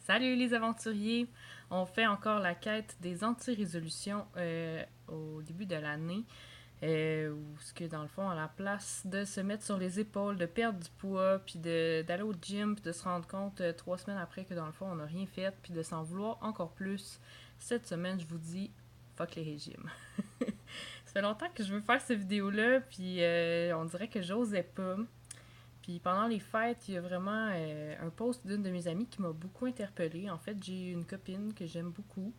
Salut les aventuriers! On fait encore la quête des anti-résolutions au début de l'année. Où ce que dans le fond, à la place de se mettre sur les épaules, de perdre du poids, puis d'aller au gym, puis de se rendre compte 3 semaines après que dans le fond, on n'a rien fait, puis de s'en vouloir encore plus, cette semaine, je vous dis, fuck les régimes. Ça fait longtemps que je veux faire cette vidéo-là, puis on dirait que j'osais pas. Puis pendant les fêtes, il y a vraiment un post d'une de mes amies qui m'a beaucoup interpellée. En fait, j'ai une copine que j'aime beaucoup,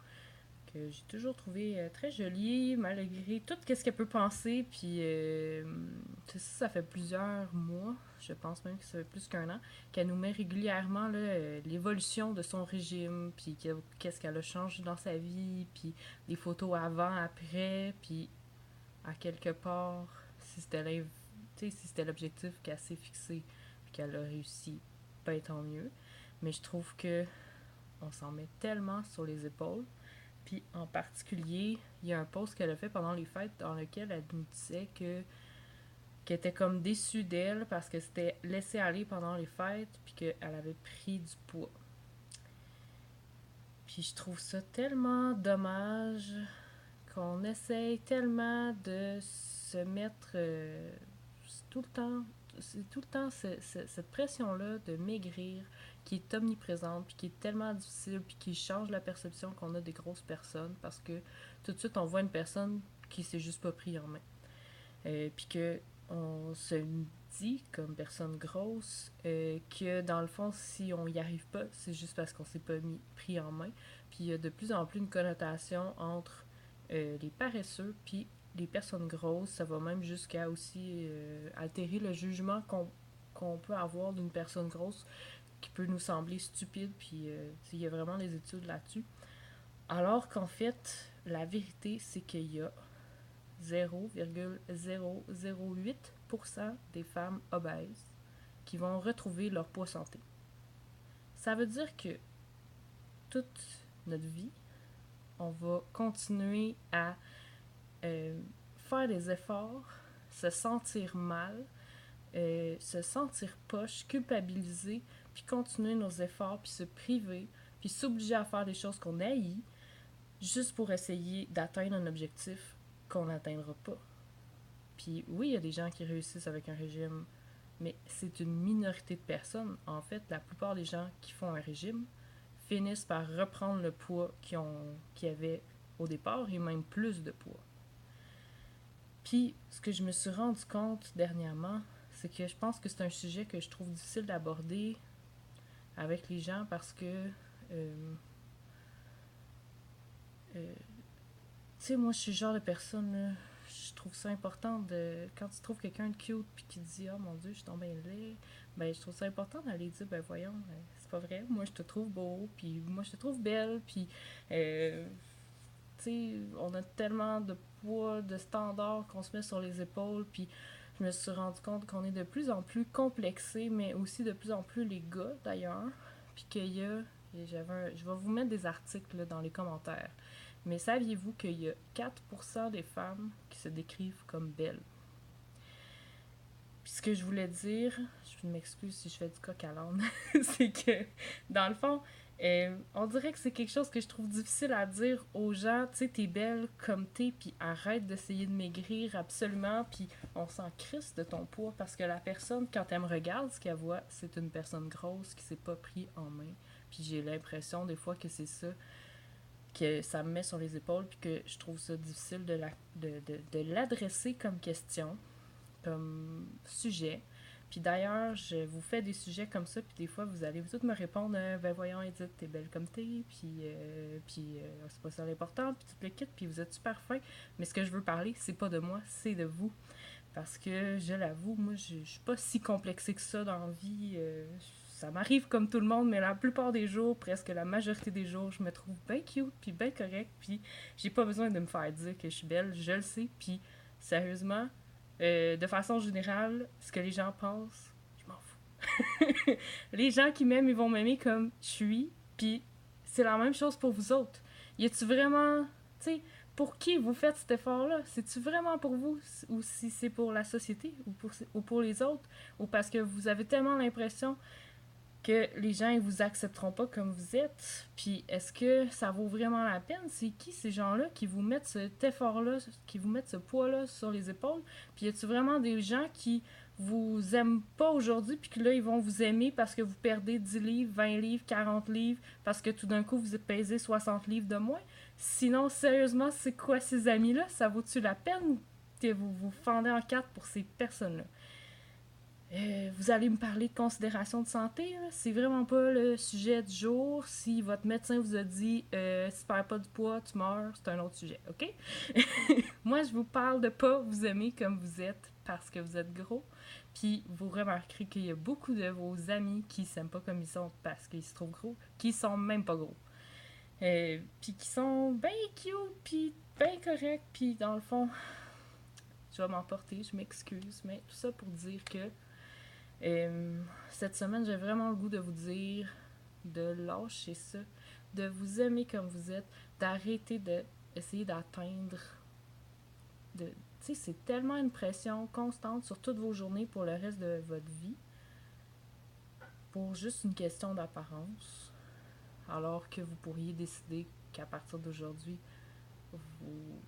que j'ai toujours trouvée très jolie, malgré tout ce qu'elle peut penser. Puis ça fait plusieurs mois, je pense même que ça fait plus qu'1 an, qu'elle nous met régulièrement là, l'évolution de son régime, puis qu'est-ce qu'elle a changé dans sa vie, puis les photos avant, après, puis à quelque part, si c'était si c'était l'objectif qu'elle s'est fixé puis qu'elle a réussi, ben tant mieux. Mais je trouve que on s'en met tellement sur les épaules. Puis en particulier, il y a un post qu'elle a fait pendant les fêtes dans lequel elle nous disait qu'elle était comme déçue d'elle parce que c'était laissé aller pendant les fêtes puis qu'elle avait pris du poids. Puis je trouve ça tellement dommage qu'on essaye tellement de se mettre tout le temps, c'est tout le temps cette pression-là de maigrir qui est omniprésente, puis qui est tellement difficile, puis qui change la perception qu'on a des grosses personnes, parce que tout de suite, on voit une personne qui s'est juste pas pris en main. Puis que on se dit, comme personne grosse, que dans le fond, si on y arrive pas, c'est juste parce qu'on s'est pas pris en main. Puis il y a de plus en plus une connotation entre les paresseux puis les personnes grosses. Ça va même jusqu'à aussi altérer le jugement qu'on peut avoir d'une personne grosse qui peut nous sembler stupide. Puis il y a vraiment des études là-dessus. Alors qu'en fait, la vérité, c'est qu'il y a 0,008% des femmes obèses qui vont retrouver leur poids santé. Ça veut dire que toute notre vie, on va continuer à faire des efforts, se sentir mal, se sentir poche, culpabiliser, puis continuer nos efforts, puis se priver, puis s'obliger à faire des choses qu'on haït, juste pour essayer d'atteindre un objectif qu'on n'atteindra pas. Puis oui, il y a des gens qui réussissent avec un régime, mais c'est une minorité de personnes. En fait, la plupart des gens qui font un régime finissent par reprendre le poids qu'ils avaient au départ et même plus de poids. Puis, ce que je me suis rendu compte dernièrement, c'est que je pense que c'est un sujet que je trouve difficile d'aborder avec les gens parce que, tu sais, moi, je suis le genre de personne, là, je trouve ça important de. Quand tu trouves quelqu'un de cute puis qui te dit oh mon dieu, je suis tombée laid, ben, je trouve ça important d'aller dire ben, voyons, c'est pas vrai, moi, je te trouve beau, puis moi, je te trouve belle, puis, tu sais, on a tellement de poids, de standards qu'on se met sur les épaules, puis je me suis rendu compte qu'on est de plus en plus complexé, mais aussi de plus en plus les gars d'ailleurs, puis qu'il y a. Je vais vous mettre des articles là, dans les commentaires. Mais saviez-vous qu'il y a 4% des femmes qui se décrivent comme belles? Puis ce que je voulais dire, je m'excuse si je fais du coq à l'âne, c'est que, dans le fond, on dirait que c'est quelque chose que je trouve difficile à dire aux gens, tu sais, t'es belle comme t'es, puis arrête d'essayer de maigrir absolument, puis on s'en crisse de ton poids, parce que la personne, quand elle me regarde, ce qu'elle voit, c'est une personne grosse qui s'est pas pris en main. Puis j'ai l'impression des fois que c'est ça, que ça me met sur les épaules, puis que je trouve ça difficile de l'adresser comme question, comme sujet. Puis d'ailleurs, je vous fais des sujets comme ça, puis des fois, vous allez toutes me répondre ben voyons, Edith, t'es belle comme t'es, puis c'est pas ça l'important, puis tu le quittes, puis vous êtes super fin. Mais ce que je veux parler, c'est pas de moi, c'est de vous. Parce que, je l'avoue, moi, je suis pas si complexée que ça dans la vie. Ça m'arrive comme tout le monde, mais la plupart des jours, presque la majorité des jours, je me trouve bien cute, puis bien correcte, puis j'ai pas besoin de me faire dire que je suis belle, je le sais, puis sérieusement, de façon générale, ce que les gens pensent, je m'en fous. Les gens qui m'aiment, ils vont m'aimer comme je suis, puis c'est la même chose pour vous autres. Y a-tu vraiment, tu sais, pour qui vous faites cet effort-là? C'est-tu vraiment pour vous ou si c'est pour la société ou pour les autres? Ou parce que vous avez tellement l'impression que les gens ils vous accepteront pas comme vous êtes. Puis est-ce que ça vaut vraiment la peine? C'est qui ces gens-là qui vous mettent cet effort-là, qui vous mettent ce poids-là sur les épaules? Puis y a-tu vraiment des gens qui vous aiment pas aujourd'hui, puis que là, ils vont vous aimer parce que vous perdez 10 livres, 20 livres, 40 livres, parce que tout d'un coup, vous pesez 60 livres de moins? Sinon, sérieusement, c'est quoi ces amis-là? Ça vaut-tu la peine que vous vous fendez en quatre pour ces personnes-là? Vous allez me parler de considération de santé, là. C'est vraiment pas le sujet du jour. Si votre médecin vous a dit si tu perds pas du poids, tu meurs, c'est un autre sujet, ok? Moi, je vous parle de pas vous aimer comme vous êtes parce que vous êtes gros. Puis vous remarquerez qu'il y a beaucoup de vos amis qui s'aiment pas comme ils sont parce qu'ils se trouvent gros, qui sont même pas gros. Puis qui sont bien cute, puis bien corrects, puis dans le fond, je vais m'emporter, je m'excuse, mais tout ça pour dire que cette semaine, j'ai vraiment le goût de vous dire de lâcher ça, de vous aimer comme vous êtes, d'arrêter d'essayer d'atteindre. Tu sais, c'est tellement une pression constante sur toutes vos journées pour le reste de votre vie, pour juste une question d'apparence, alors que vous pourriez décider qu'à partir d'aujourd'hui, vous,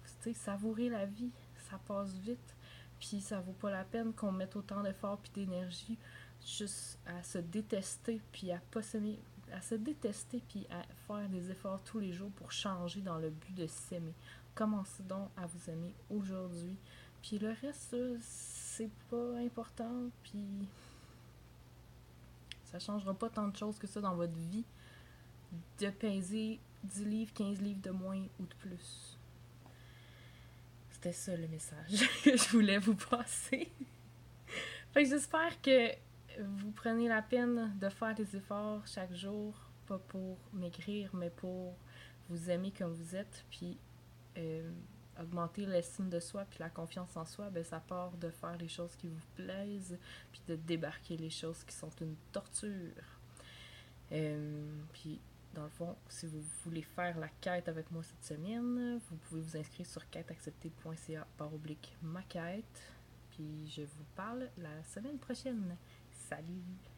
tu sais, savourez la vie, ça passe vite, puis ça vaut pas la peine qu'on mette autant d'efforts puis d'énergie juste à se détester puis à pas s'aimer, à se détester puis à faire des efforts tous les jours pour changer dans le but de s'aimer. Commencez donc à vous aimer aujourd'hui, puis le reste c'est pas important, puis ça changera pas tant de choses que ça dans votre vie de peser 10 livres, 15 livres de moins ou de plus. C'était ça le message que je voulais vous passer. Fait que j'espère que vous prenez la peine de faire des efforts chaque jour, pas pour maigrir, mais pour vous aimer comme vous êtes, puis augmenter l'estime de soi, puis la confiance en soi, ben ça part de faire les choses qui vous plaisent, puis de débarquer les choses qui sont une torture. Puis dans le fond, si vous voulez faire la quête avec moi cette semaine, vous pouvez vous inscrire sur quêteacceptée.ca/ma quête. Puis je vous parle la semaine prochaine. Salut!